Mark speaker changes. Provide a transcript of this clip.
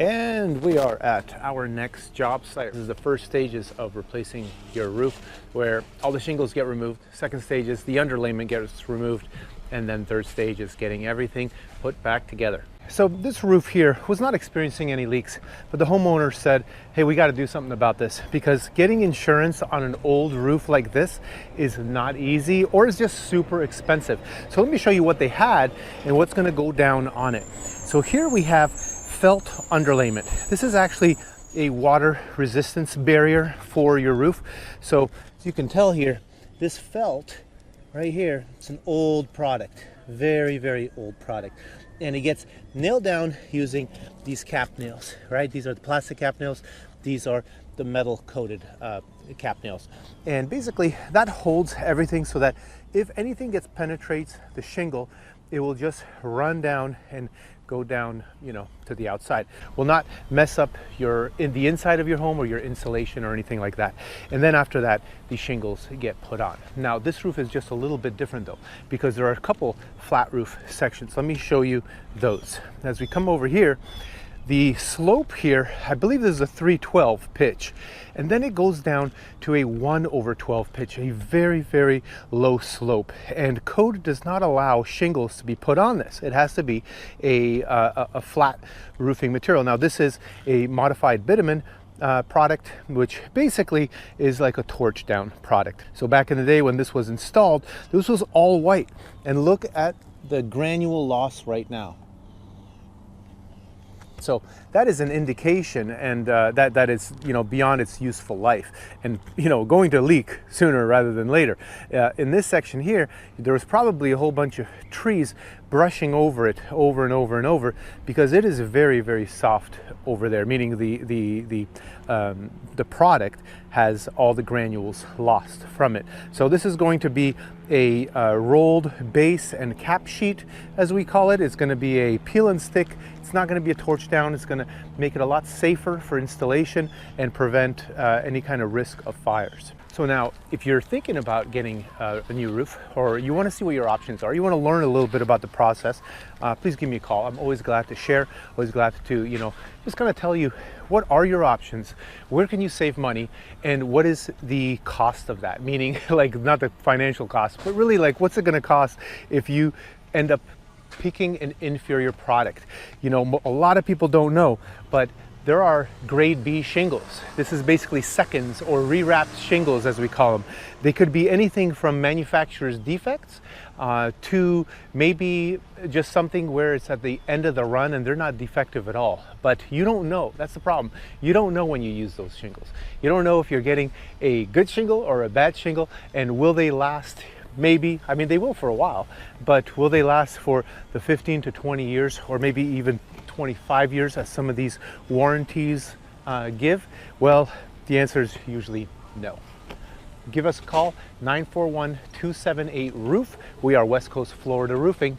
Speaker 1: And we are at our next job site. This is the first stages of replacing your roof, where all the shingles get removed. Second stage is the underlayment gets removed. And then third stage is getting everything put back together. So this roof here was not experiencing any leaks, but the homeowner said, hey, we got to do something about this, because getting insurance on an old roof like this is not easy, or it's just super expensive. So let me show you what they had and what's going to go down on it. So here we have felt underlayment. This is actually a water resistance barrier for your roof. So as you can tell here, this felt right here, it's an old product, very, very old product. And it gets nailed down using these cap nails, right? These are the plastic cap nails. These are the metal coated cap nails. And basically that holds everything so that if anything penetrates the shingle, it will just run down and go down, you know, to the outside. Will not mess up the inside of your home or your insulation or anything like that. And then after that, the shingles get put on. Now this roof is just a little bit different though, because there are a couple flat roof sections. Let me show you those. As we come over here, the slope here, I believe this is a 312 pitch, and then it goes down to a 1/12 pitch, a very, very low slope. And code does not allow shingles to be put on this. It has to be a flat roofing material. Now this is a modified bitumen product, which basically is like a torch down product. So back in the day when this was installed, this was all white. And look at the granule loss right now. So that is an indication, and that is, you know, beyond its useful life, and, you know, going to leak sooner rather than later. In this section here, there was probably a whole bunch of trees brushing over it over and over and over, because it is very, very soft over there, meaning the product has all the granules lost from it. So this is going to be a rolled base and cap sheet, as we call it. It's going to be a peel and stick. It's not going to be a torch down. It's going to make it a lot safer for installation and prevent any kind of risk of fires. So now, if you're thinking about getting a new roof, or you want to see what your options are, you want to learn a little bit about the process, please give me a call. I'm always glad to share, always glad to, you know, just kind of tell you what are your options, where can you save money, and what is the cost of that? Meaning, like, not the financial cost, but really, like, what's it going to cost if you end up picking an inferior product? You know, a lot of people don't know, but there are grade B shingles. This is basically seconds, or rewrapped shingles as we call them. They could be anything from manufacturer's defects to maybe just something where it's at the end of the run and they're not defective at all. But you don't know, that's the problem. You don't know when you use those shingles. You don't know if you're getting a good shingle or a bad shingle, and will they last. Maybe, I mean, they will for a while, but will they last for the 15 to 20 years, or maybe even 25 years as some of these warranties give? Well, the answer is usually no. Give us a call, 941-278-ROOF. We are West Coast Florida Roofing.